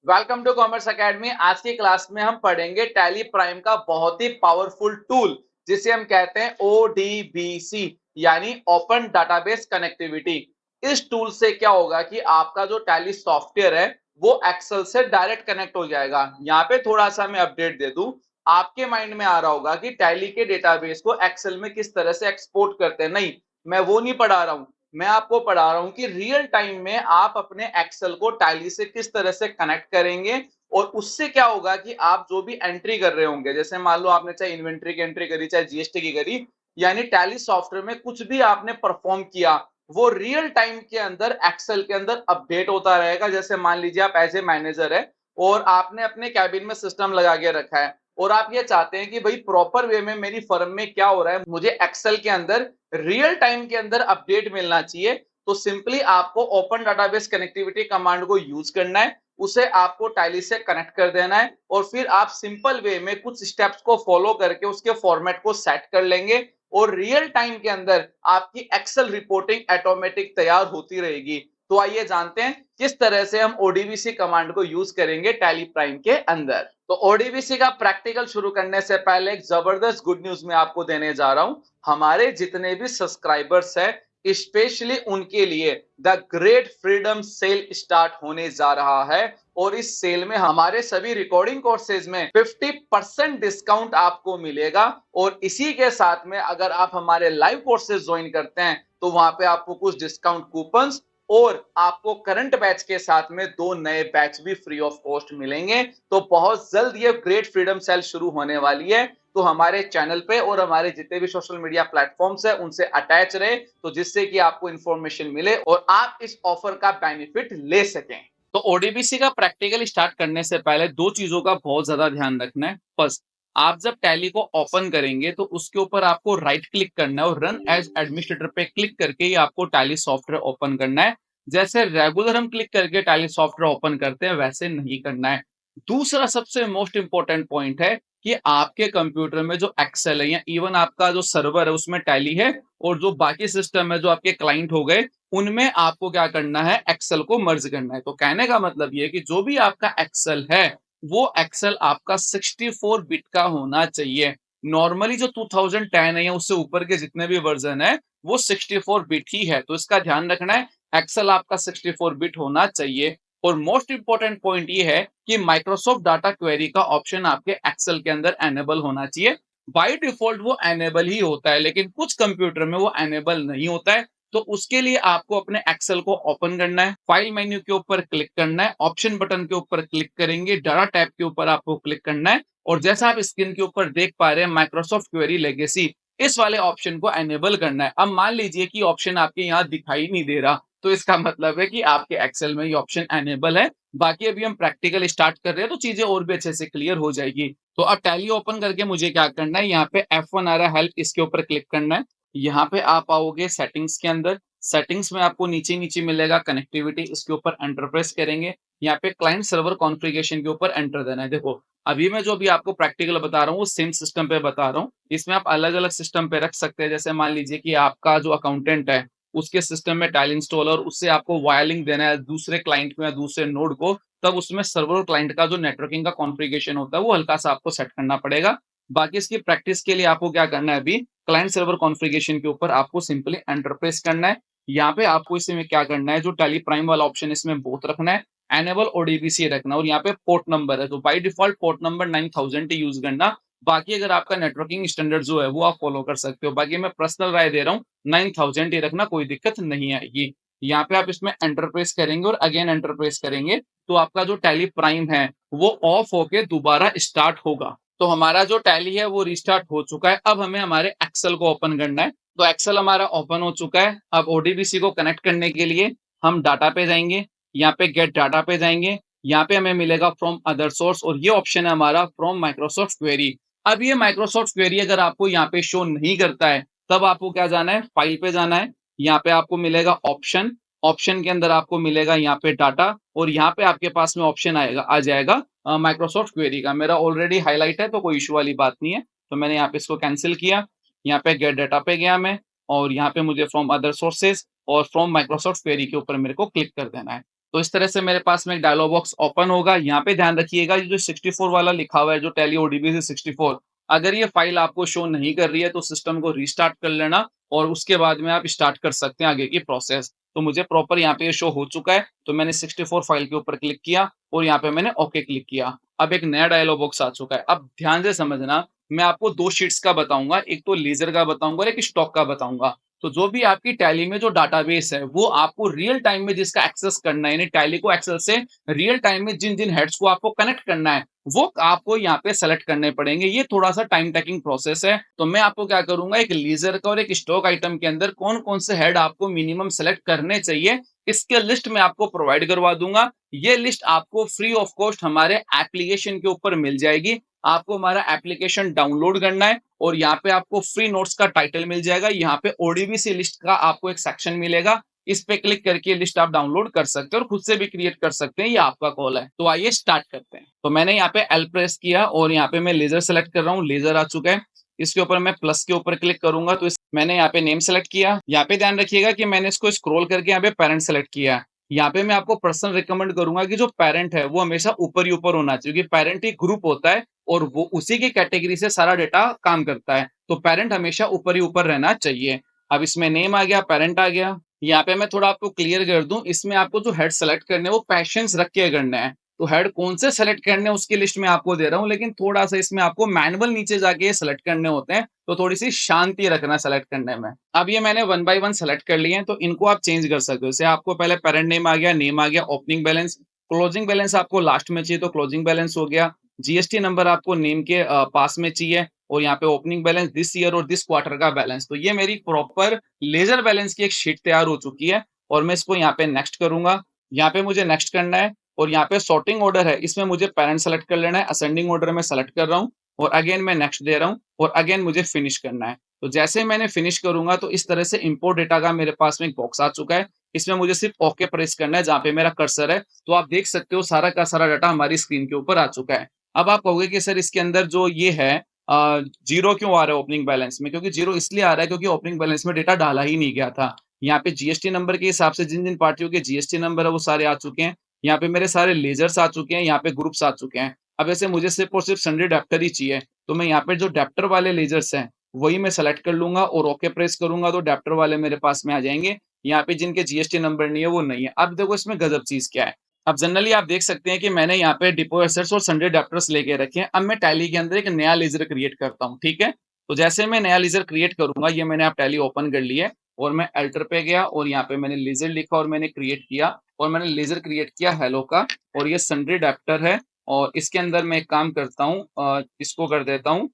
Welcome to commerce academy. आज की class में हम पढ़ेंगे टैली प्राइम का बहुत ही पावरफुल टूल जिसे हम कहते हैं ओडीबीसी यानी ओपन डाटाबेस कनेक्टिविटी। इस टूल से क्या होगा कि आपका जो टैली सॉफ्टवेयर है वो एक्सेल से डायरेक्ट कनेक्ट हो जाएगा। यहाँ पे थोड़ा सा मैं अपडेट दे दूं, आपके माइंड में आ रहा होगा कि टैली के डेटाबेस को एक्सेल में किस तरह से एक्सपोर्ट करते हैं। नहीं, मैं वो नहीं पढ़ा रहा हूं। मैं आपको पढ़ा रहा हूं कि रियल टाइम में आप अपने एक्सेल को टैली से किस तरह से कनेक्ट करेंगे और उससे क्या होगा कि आप जो भी एंट्री कर रहे होंगे, जैसे मान लो आपने चाहे इन्वेंट्री की एंट्री करी चाहे जीएसटी की करी, यानी टैली सॉफ्टवेयर में कुछ भी आपने परफॉर्म किया वो रियल टाइम के अंदर एक्सेल के अंदर अपडेट होता रहेगा। जैसे मान लीजिए आप एज ए मैनेजर है और आपने अपने कैबिन में सिस्टम लगा के रखा है और आप ये चाहते हैं कि भाई प्रॉपर वे में मेरी फर्म में क्या हो रहा है, मुझे एक्सेल के अंदर रियल टाइम के अंदर अपडेट मिलना चाहिए। तो सिंपली आपको ओपन डाटाबेस कनेक्टिविटी कमांड को यूज करना है, उसे आपको टैली से कनेक्ट कर देना है और फिर आप सिंपल वे में कुछ स्टेप्स को फॉलो करके उसके फॉर्मेट को सेट कर लेंगे और रियल टाइम के अंदर आपकी एक्सेल रिपोर्टिंग ऑटोमेटिक तैयार होती रहेगी। तो आइए जानते हैं किस तरह से हम ओडीबीसी कमांड को यूज करेंगे टैली प्राइम के अंदर। तो ओडीबीसी का प्रैक्टिकल शुरू करने से पहले एक जबरदस्त गुड न्यूज मैं आपको देने जा रहा हूं। हमारे जितने भी सब्सक्राइबर्स हैं स्पेशली उनके लिए the great freedom cell start होने जा रहा है और इस सेल में हमारे सभी रिकॉर्डिंग कोर्सेज में 50% डिस्काउंट आपको मिलेगा और इसी के साथ में अगर आप हमारे लाइव कोर्सेज ज्वाइन करते हैं तो वहां पे आपको कुछ डिस्काउंट कूपन्स और आपको करंट बैच के साथ में 2 नए बैच भी फ्री ऑफ कॉस्ट मिलेंगे। तो बहुत जल्द ये ग्रेट फ्रीडम सेल शुरू होने वाली है। तो हमारे चैनल पे और हमारे जितने भी सोशल मीडिया प्लेटफॉर्म्स है उनसे अटैच रहे, तो जिससे कि आपको इंफॉर्मेशन मिले और आप इस ऑफर का बेनिफिट ले सकें। तो ओडीबीसी का प्रैक्टिकल स्टार्ट करने से पहले दो चीजों का बहुत ज्यादा ध्यान रखना है। फर्स्ट, आप जब टैली को ओपन करेंगे तो उसके ऊपर आपको राइट क्लिक करना है और रन एज एडमिनिस्ट्रेटर पे क्लिक करके ही आपको टैली सॉफ्टवेयर ओपन करना है। जैसे रेगुलर हम क्लिक करके टैली सॉफ्टवेयर ओपन करते हैं वैसे नहीं करना है। दूसरा सबसे मोस्ट इंपॉर्टेंट पॉइंट है कि आपके कंप्यूटर में जो एक्सेल है या इवन आपका जो सर्वर है उसमें टैली है और जो बाकी सिस्टम है जो आपके क्लाइंट हो गए उनमें आपको क्या करना है, एक्सेल को मर्ज करना है। तो कहने का मतलब ये है कि जो भी आपका एक्सेल है वो एक्सेल आपका 64 बिट का होना चाहिए। नॉर्मली जो 2010 है या उससे ऊपर के जितने भी वर्जन है वो 64 बिट ही है, तो इसका ध्यान रखना है। एक्सेल आपका 64 बिट होना चाहिए। और मोस्ट इंपॉर्टेंट पॉइंट ये है कि माइक्रोसॉफ्ट डाटा क्वेरी का ऑप्शन आपके एक्सेल के अंदर एनेबल होना चाहिए। बाय डिफॉल्ट वो एनेबल ही होता है लेकिन कुछ कंप्यूटर में वो एनेबल नहीं होता है। तो उसके लिए आपको अपने एक्सेल को ओपन करना है, फाइल मेन्यू के ऊपर क्लिक करना है, ऑप्शन बटन के ऊपर क्लिक करेंगे, डाटा टैब के ऊपर आपको क्लिक करना है और जैसा आप स्क्रीन के ऊपर देख पा रहे हैं माइक्रोसॉफ्ट क्वेरी लेगेसी, इस वाले ऑप्शन को एनेबल करना है। अब मान लीजिए कि ऑप्शन आपके यहाँ दिखाई नहीं दे रहा, तो इसका मतलब है कि आपके एक्सेल में ये ऑप्शन एनेबल है। बाकी अभी हम प्रैक्टिकल स्टार्ट कर रहे हैं तो चीजें और भी अच्छे से क्लियर हो जाएगी। तो अब टैली ओपन करके मुझे क्या करना है, यहाँ पे F1 आ रहा है हेल्प, इसके ऊपर क्लिक करना है। यहाँ पे आप आओगे सेटिंग्स के अंदर, सेटिंग्स में आपको नीचे नीचे मिलेगा कनेक्टिविटी, इसके ऊपर एंटर प्रेस करेंगे। यहाँ पे क्लाइंट सर्वर कॉन्फ़िगरेशन के ऊपर एंटर देना है। देखो अभी मैं जो अभी आपको प्रैक्टिकल बता रहा हूँ वो सेम सिस्टम पे बता रहा हूँ, इसमें आप अलग अलग सिस्टम पे रख सकते हैं। जैसे मान लीजिए कि आपका जो अकाउंटेंट है उसके सिस्टम में टैली इंस्टॉल और उससे आपको वायरलिंक देना है दूसरे क्लाइंट को या दूसरे नोड को, तब उसमें सर्वर और क्लाइंट का जो नेटवर्किंग का कॉन्फ़िगरेशन होता है वो हल्का सा आपको सेट करना पड़ेगा। बाकी इसकी प्रैक्टिस के लिए आपको क्या करना है, अभी क्लाइंट सर्वर कॉन्फ़िगरेशन के ऊपर आपको सिंपली एंटर प्रेस करना है। यहाँ पे आपको इसमें क्या करना है, जो टैली प्राइम वाला ऑप्शन इसमें बोथ रखना है, एनेबल ओडीबीसी रखना और यहाँ पे पोर्ट नंबर है तो by default port number 9000 he use करना। बाकी अगर आपका नेटवर्किंग स्टैंडर्ड जो है वो आप फॉलो कर सकते हो, बाकी मैं पर्सनल राय दे रहा हूँ 9000 ही रखना, कोई दिक्कत नहीं आएगी। यहाँ पे आप इसमें एंटर प्रेस करेंगे और अगेन एंटर प्रेस करेंगे तो आपका जो टैली प्राइम है वो ऑफ होके दोबारा स्टार्ट होगा। तो हमारा जो टैली है वो रिस्टार्ट हो चुका है। अब हमें हमारे एक्सेल को ओपन करना है। तो एक्सेल हमारा ओपन हो चुका है। अब ओडीबीसी को कनेक्ट करने के लिए हम डाटा पे जाएंगे, यहाँ पे गेट डाटा पे जाएंगे, यहाँ पे हमें मिलेगा फ्रॉम अदर सोर्स और ये ऑप्शन है हमारा फ्रॉम माइक्रोसॉफ्ट क्वेरी। अब ये माइक्रोसॉफ्ट क्वेरी अगर आपको यहाँ पे शो नहीं करता है तब आपको क्या जाना है, फाइल पे जाना है। यहाँ पे आपको मिलेगा ऑप्शन, ऑप्शन के अंदर आपको मिलेगा यहाँ पे डाटा और यहाँ पे आपके पास में ऑप्शन आएगा आ जाएगा माइक्रोसॉफ्ट क्वेरी का। मेरा ऑलरेडी हाईलाइट है तो कोई इशू वाली बात नहीं है, तो मैंने यहाँ पे इसको कैंसिल किया। यहाँ पे गेट डाटा पे गया मैं और यहाँ पे मुझे फ्रॉम अदर सोर्सेज और फ्रॉम माइक्रोसॉफ्ट क्वेरी के ऊपर मेरे को क्लिक कर देना है। तो इस तरह से मेरे पास में एक डायलॉग बॉक्स ओपन होगा। यहाँ पे ध्यान रखिएगा ये जो 64 वाला लिखा हुआ है, जो टैली ओडीबीसी 64, अगर ये फाइल आपको शो नहीं कर रही है तो सिस्टम को रीस्टार्ट कर लेना और उसके बाद में आप स्टार्ट कर सकते हैं आगे की प्रोसेस। तो मुझे प्रॉपर यहाँ पे ये शो हो चुका है, तो मैंने 64 फाइल के ऊपर क्लिक किया और यहाँ पे मैंने ओके क्लिक किया। अब एक नया डायलॉग बॉक्स आ चुका है। अब ध्यान से समझना, मैं आपको 2 शीट्स का बताऊँगा, एक तो लेज़र का बताऊँगा और एक स्टॉक का बताऊँगा। तो जो भी आपकी टैली में जो डाटाबेस है, वो आपको रियल टाइम में जिसका एक्सेस करना है, यानी टैली को एक्सेल से रियल टाइम में जिन-जिन हेड्स को आपको कनेक्ट करना है, वो आपको यहाँ पे सेलेक्ट करने पड़ेंगे। ये थोड़ा-सा टाइम टेकिंग प्रोसेस है। तो मैं आपको क्या करूँगा, एक लीजर का और एक स्टॉक आइटम के अंदर कौन-कौन से हेड आपको मिनिमम सेलेक्ट करने चाहिए, इसके लिस्ट मैं आपको प्रोवाइड करवा दूँगा। ये लिस्ट आपको फ्री ऑफ कॉस्ट हमारे एप्लीकेशन के ऊपर मिल जाएगी। आपको हमारा एप्लीकेशन डाउनलोड करना है और यहाँ पे आपको फ्री नोट्स का टाइटल मिल जाएगा। यहाँ पे ओडीबीसी लिस्ट का आपको एक सेक्शन मिलेगा। इस पे क्लिक करके लिस्ट आप डाउनलोड कर सकते हैं और खुद से भी क्रिएट कर सकते हैं। ये आपका कॉल है। तो आइए स्टार्ट करते हैं। तो मैंने यहाँ पे एल प्रेस किया और यहाँ पे मैं लेजर सेलेक्ट कर रहा हूँ। लेजर आ चुका है। इसके ऊपर मैं प्लस के ऊपर क्लिक करूंगा तो मैंने यहाँ पे नेम सेलेक्ट किया। यहाँ पे ध्यान रखिएगा कि मैंने इसको स्क्रॉल करके यहाँ पे पेरेंट सेलेक्ट किया। यहाँ पे मैं आपको पर्सनल रिकमेंड करूंगा कि जो पेरेंट है वो हमेशा ऊपर ही ऊपर होना चाहिए, क्योंकि पेरेंट एक ग्रुप होता है और वो उसी की कैटेगरी से सारा डेटा काम करता है। तो पेरेंट हमेशा ऊपर ही ऊपर रहना चाहिए। अब इसमें नेम आ गया, पेरेंट आ गया। यहाँ पे मैं थोड़ा आपको क्लियर कर दूं, इसमें आपको जो हेड सेलेक्ट करने हैं वो पैशंस रख के करना है। तो हेड कौन से सेलेक्ट करने हैं उसकी लिस्ट में आपको दे रहा हूँ, लेकिन थोड़ा सा इसमें आपको मैनुअल नीचे जाके सेलेक्ट करने होते हैं, तो थोड़ी सी शांति रखना सेलेक्ट करने में। अब ये मैंने 1 बाय 1 सेलेक्ट कर लिए हैं, तो इनको आप चेंज कर सकते हो। जैसे आपको पहले पेरेंट नेम आ गया, नेम आ गया, ओपनिंग बैलेंस, क्लोजिंग बैलेंस आपको लास्ट में चाहिए तो क्लोजिंग बैलेंस हो गया। जीएसटी नंबर आपको नेम के पास में चाहिए और यहाँ पे ओपनिंग बैलेंस, दिस ईयर और दिस क्वार्टर का बैलेंस। तो ये मेरी प्रॉपर लेजर बैलेंस की एक शीट तैयार हो चुकी है और मैं इसको यहाँ पे नेक्स्ट करूंगा। यहाँ पे मुझे नेक्स्ट करना है और यहाँ पे सॉर्टिंग ऑर्डर है, इसमें मुझे पेरेंट सेलेक्ट कर लेना है। असेंडिंग ऑर्डर में सेलेक्ट कर रहा हूँ और अगेन मैं नेक्स्ट दे रहा हूँ और अगेन मुझे फिनिश करना है। तो जैसे मैंने फिनिश करूंगा तो इस तरह से इंपोर्ट डेटा का मेरे पास में एक बॉक्स आ चुका है। इसमें मुझे सिर्फ ओके प्रेस करना है जहाँ पे मेरा कर्सर है। तो आप देख सकते हो सारा का सारा डाटा हमारी स्क्रीन के ऊपर आ चुका है। अब आप कहोगे कि सर इसके अंदर जो ये है जीरो क्यों आ रहा है ओपनिंग बैलेंस में? क्योंकि जीरो इसलिए आ रहा है क्योंकि ओपनिंग बैलेंस में डेटा डाला ही नहीं गया था। यहाँ पे जीएसटी नंबर के हिसाब से जिन-जिन पार्टियों के जीएसटी नंबर है वो सारे आ चुके हैं। यहाँ पे मेरे सारे लेजर्स आ चुके हैं, यहाँ पे ग्रुप्स आ चुके हैं। अब ऐसे मुझे सिर्फ और सिर्फ सन्डे डेप्टर ही चाहिए, तो मैं यहाँ पे जो डेप्टर वाले लेजर्स हैं, वही मैं सेलेक्ट कर लूँगा और ओके प्रेस करूँगा तो डेप्टर वाले मेरे पास में आ जाएँगे। यहाँ पे जिनके जीएसटी नंबर नहीं है वो नहीं है। अब देखो इसमें गज़ब चीज़ क्या है। अब जनरली आप देख सकते हैं कि मैंने यहाँ पे डिपो एसेट्स और सन्डे डेप्टर्स लेके रखे हैं। अब मैं टैली के अंदर एक नया लेजर क्रिएट करता हूँ, ठीक है? तो जैसे मैं नया लेजर क्रिएट करूँगा, ये मैंने अब टैली ओपन कर ली है और मैं एल्टर पे गया और यहाँ पे मैंने लेजर लिखा और मैंने क्रिएट किया और मैंने लेजर क्रिएट किया हेलो का और ये सन्डे डेप्टर है और इसके अंदर मैं एक काम करता हूँ, इसको कर देता हूँ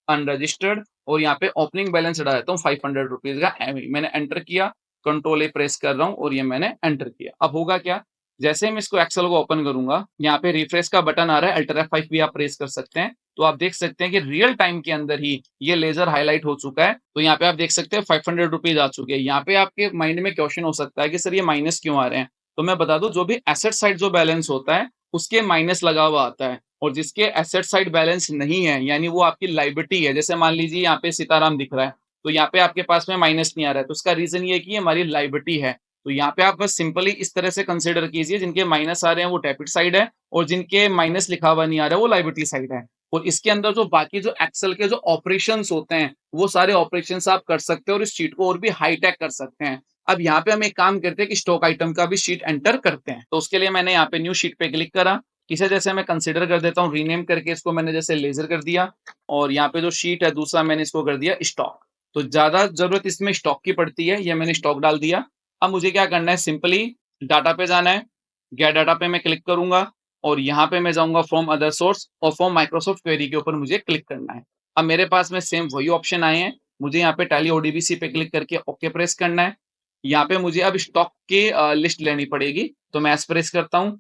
अनरजिस्टर्ड और यहाँ पे ओपनिंग बैलेंस चढ़ा देता हूँ 500 रुपीज का एमई। मैंने एंटर किया, कंट्रोल ए प्रेस कर रहा हूँ और ये मैंने एंटर किया। अब होगा क्या, जैसे मैं इसको एक्सेल को ओपन करूंगा, यहाँ पे रिफ्रेश का बटन आ रहा है, अल्टर F5 भी आप प्रेस कर सकते हैं। तो आप देख सकते हैं कि रियल टाइम के अंदर ही ये लेजर हाईलाइट हो चुका है। तो यहाँ पे आप देख सकते हैं 500 रुपीज आ चुके हैं। यहाँ पे आपके माइंड में क्वेश्चन हो सकता है कि सर ये माइनस क्यों आ रहे हैं? तो मैं बता दूं, जो भी एसेट साइड जो बैलेंस होता है उसके माइनस लगा हुआ आता है और जिसके एसेट साइड बैलेंस नहीं है, यानी वो आपकी लाइबिलिटी है। जैसे मान लीजिए यहाँ पे सीताराम दिख रहा है, तो यहाँ पे आपके पास में माइनस नहीं आ रहा है, तो उसका रीजन ये है कि ये हमारी लाइबिलिटी है। तो यहाँ पे आप बस सिंपली इस तरह से कंसिडर कीजिए, जिनके माइनस आ रहे हैं वो डेबिट साइड है और जिनके माइनस लिखा हुआ नहीं आ रहा है वो लाइबिलिटी साइड है। और इसके अंदर जो बाकी जो एक्सेल के जो ऑपरेशंस होते हैं वो सारे ऑपरेशंस आप कर सकते हैं और इस शीट को और भी हाईटेक कर सकते हैं। अब यहाँ पे हम एक काम करते हैं कि स्टॉक आइटम का भी शीट एंटर करते हैं। तो उसके लिए मैंने यहाँ पे न्यू शीट पे क्लिक करा। इसे जैसे मैं कंसिडर कर देता हूँ, रीनेम करके इसको मैंने जैसे लेजर कर दिया और यहाँ पे जो शीट है दूसरा मैंने इसको कर दिया स्टॉक। तो ज्यादा जरूरत इसमें स्टॉक की पड़ती है, ये मैंने स्टॉक डाल दिया। अब मुझे क्या करना है, सिंपली डाटा पे जाना है, गेट डाटा पे मैं क्लिक करूंगा और यहाँ पे मैं जाऊंगा फ्रॉम अदर सोर्स और फ्रॉम माइक्रोसॉफ्ट क्वेरी के ऊपर मुझे क्लिक करना है। अब मेरे पास में सेम वही ऑप्शन आए हैं, मुझे यहाँ पे टैली ओडीबीसी पे क्लिक करके ओके प्रेस करना है। यहाँ पे मुझे अब स्टॉक की लिस्ट लेनी पड़ेगी, तो मैं एस प्रेस करता हूँ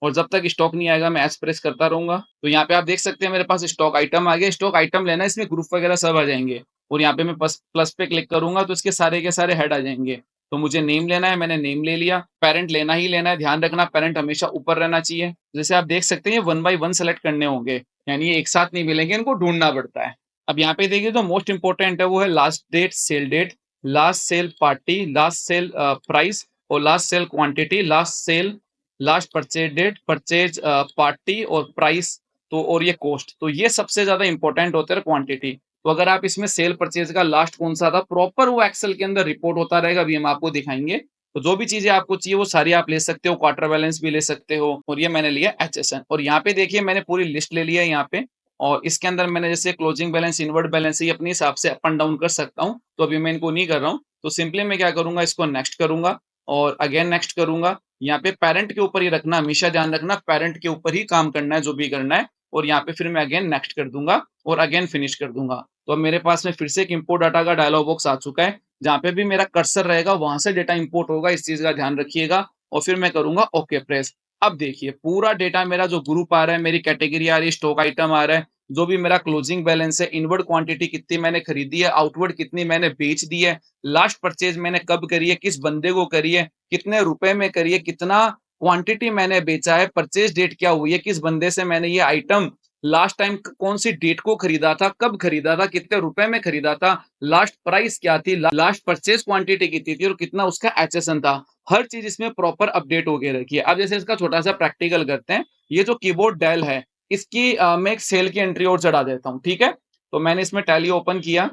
और जब तक स्टॉक नहीं आएगा मैं एस प्रेस करता रहूंगा। तो यहाँ पे आप देख सकते हैं मेरे पास स्टॉक आइटम आ गया। स्टॉक आइटम लेना है, इसमें ग्रुप वगैरह सब आ जाएंगे और यहाँ पे मैं प्लस पे क्लिक करूंगा तो इसके सारे के सारे हेड आ जाएंगे। तो मुझे नेम लेना है, मैंने नेम ले लिया। पेरेंट लेना ही लेना है, ध्यान रखना पेरेंट हमेशा ऊपर रहना चाहिए। जैसे आप देख सकते हैं 1 बाय 1 सेलेक्ट करने होंगे, यानी ये एक साथ नहीं मिलेंगे, इनको ढूंढना पड़ता है। अब यहाँ पे देखिए जो मोस्ट इंपॉर्टेंट है वो है last date, sale date, last sale party, last sale price और last sale quantity, last sale last purchase date, purchase party और प्राइस, तो और ये कॉस्ट, तो ये सबसे ज्यादा इंपॉर्टेंट होता है क्वांटिटी। तो अगर आप इसमें सेल परचेज का लास्ट कौन सा था प्रॉपर वो एक्सेल के अंदर रिपोर्ट होता रहेगा, अभी हम आपको दिखाएंगे। तो जो भी चीजें आपको चाहिए वो सारी आप ले सकते हो, क्वार्टर बैलेंस भी ले सकते हो, और ये मैंने लिया एचएसएन। और यहाँ पे देखिए मैंने पूरी लिस्ट ले लिया है यहाँ पे, और इसके अंदर मैंने जैसे क्लोजिंग बैलेंस, इनवर्ड बैलेंस ये अपने हिसाब से अप एंड डाउन कर सकता हूँ, तो अभी मैं इनको नहीं कर रहा हूँ। तो सिंपली मैं क्या करूंगा, इसको नेक्स्ट करूंगा और अगेन नेक्स्ट करूंगा। यहाँ पे पेरेंट के ऊपर ही रखना, हमेशा ध्यान रखना पेरेंट के ऊपर ही काम करना है जो भी करना है। और यहाँ पे फिर मैं अगेन नेक्स्ट कर दूंगा और अगेन फिनिश कर दूंगा। तो अब मेरे पास में फिर से एक इंपोर्ट डाटा का डायलॉग बॉक्स आ चुका है, जहां पे भी मेरा कर्सर रहेगा वहां से डेटा इंपोर्ट होगा, इस चीज का ध्यान रखिएगा। और फिर मैं करूंगा ओके प्रेस। अब देखिए पूरा डेटा मेरा जो ग्रुप आ रहा है, मेरी कैटेगरी आ रही है, स्टॉक आइटम आ रहा है, जो भी मेरा क्लोजिंग बैलेंस है, इनवर्ड क्वांटिटी कितनी मैंने खरीदी है, आउटवर्ड कितनी मैंने बेच दी है, लास्ट परचेज मैंने कब करी है, किस बंदे को करी है, कितने रुपए में करी है, कितना क्वांटिटी मैंने बेचा है, परचेज डेट क्या हुई है, किस बंदे से मैंने ये आइटम लास्ट टाइम कौन सी डेट को खरीदा था, कब खरीदा था, कितने रुपए में खरीदा था, लास्ट प्राइस क्या थी, लास्ट परचेज क्वांटिटी कितनी थी और कितना उसका एचएसएन था। हर चीज इसमें प्रॉपर अपडेट होके रखी है। अब जैसे इसका छोटा सा प्रैक्टिकल करते हैं। ये जो कीबोर्ड डेल है इसकी मैं एक सेल की एंट्री और चढ़ा देता हूँ, ठीक है। तो मैंने इसमें टैली ओपन किया।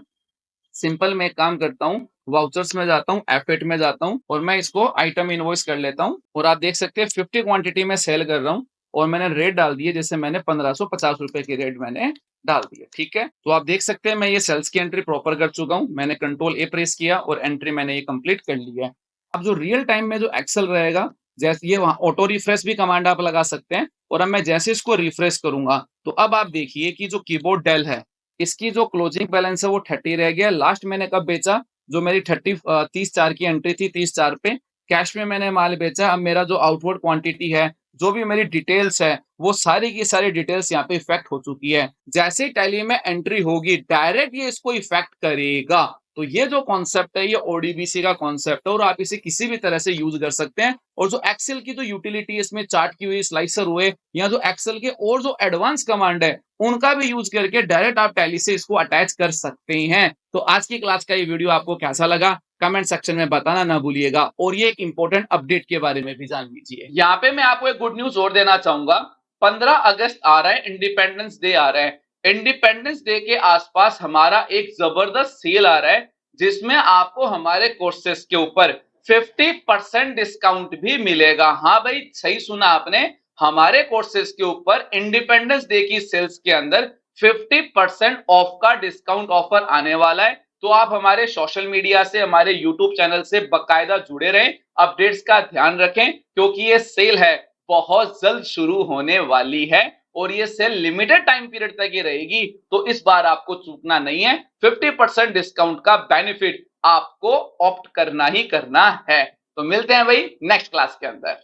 सिंपल मैं एक काम करता हूँ, वाउचर्स में जाता हूँ, F8 में जाता हूँ और मैं इसको आइटम इनवॉइस कर लेता हूँ। और आप देख सकते हैं 50 क्वांटिटी में सेल कर रहा हूँ और मैंने रेट डाल दिए, जैसे मैंने 1550 रुपए की रेट मैंने डाल दिया, ठीक है। तो आप देख सकते हैं मैं ये सेल्स की एंट्री प्रॉपर कर चुका हूँ। मैंने कंट्रोल ए प्रेस किया और एंट्री मैंने ये कंप्लीट कर ली है। अब जो रियल टाइम में जो एक्सेल रहेगा, जैसे ये वहां ऑटो रिफ्रेश भी कमांड आप लगा सकते हैं। और अब मैं जैसे इसको रिफ्रेश करूंगा तो अब आप देखिए कि जो कीबोर्ड डेल है इसकी जो क्लोजिंग बैलेंस है वो 30 रह गया। लास्ट मैंने कब बेचा, जो मेरी 30/4 की एंट्री थी, 30/4 पे कैश में मैंने माल बेचा। अब मेरा जो आउटवर्ड क्वांटिटी है, जो भी मेरी डिटेल्स है, वो सारी की सारी डिटेल्स यहाँ पे इफेक्ट हो चुकी है। जैसे टैली में एंट्री होगी डायरेक्ट ये इसको इफेक्ट करेगा। तो ये जो कॉन्सेप्ट है ये ओडीबीसी का कॉन्सेप्ट है और आप इसे किसी भी तरह से यूज कर सकते हैं। और जो एक्सेल की जो यूटिलिटी इसमें चार्ट की हुई, स्लाइसर हुए, या जो एक्सेल के और जो एडवांस कमांड है उनका भी यूज करके डायरेक्ट आप टैली से इसको अटैच कर सकते हैं। तो आज की क्लास का ये वीडियो आपको कैसा लगा कमेंट सेक्शन में बताना ना भूलिएगा, और ये एक इंपॉर्टेंट अपडेट के बारे में भी जान लीजिए। यहाँ पे मैं आपको एक गुड न्यूज और देना चाहूंगा। 15 अगस्त आ रहा है, इंडिपेंडेंस डे आ रहा है। इंडिपेंडेंस डे के आसपास हमारा एक जबरदस्त सेल आ रहा है, जिसमें आपको हमारे कोर्सेस के ऊपर 50% डिस्काउंट भी मिलेगा। हाँ भाई, सही सुना आपने, हमारे कोर्सेज के ऊपर इंडिपेंडेंस डे की सेल्स के अंदर 50% ऑफ का डिस्काउंट ऑफर आने वाला है। तो आप हमारे सोशल मीडिया से, हमारे यूट्यूब चैनल से बकायदा जुड़े रहें, अपडेट्स का ध्यान रखें, क्योंकि ये सेल है बहुत जल्द शुरू होने वाली है और ये सेल लिमिटेड टाइम पीरियड तक ही रहेगी। तो इस बार आपको चूकना नहीं है, 50% डिस्काउंट का बेनिफिट आपको ऑप्ट करना ही करना है। तो मिलते हैं भाई नेक्स्ट क्लास के अंदर।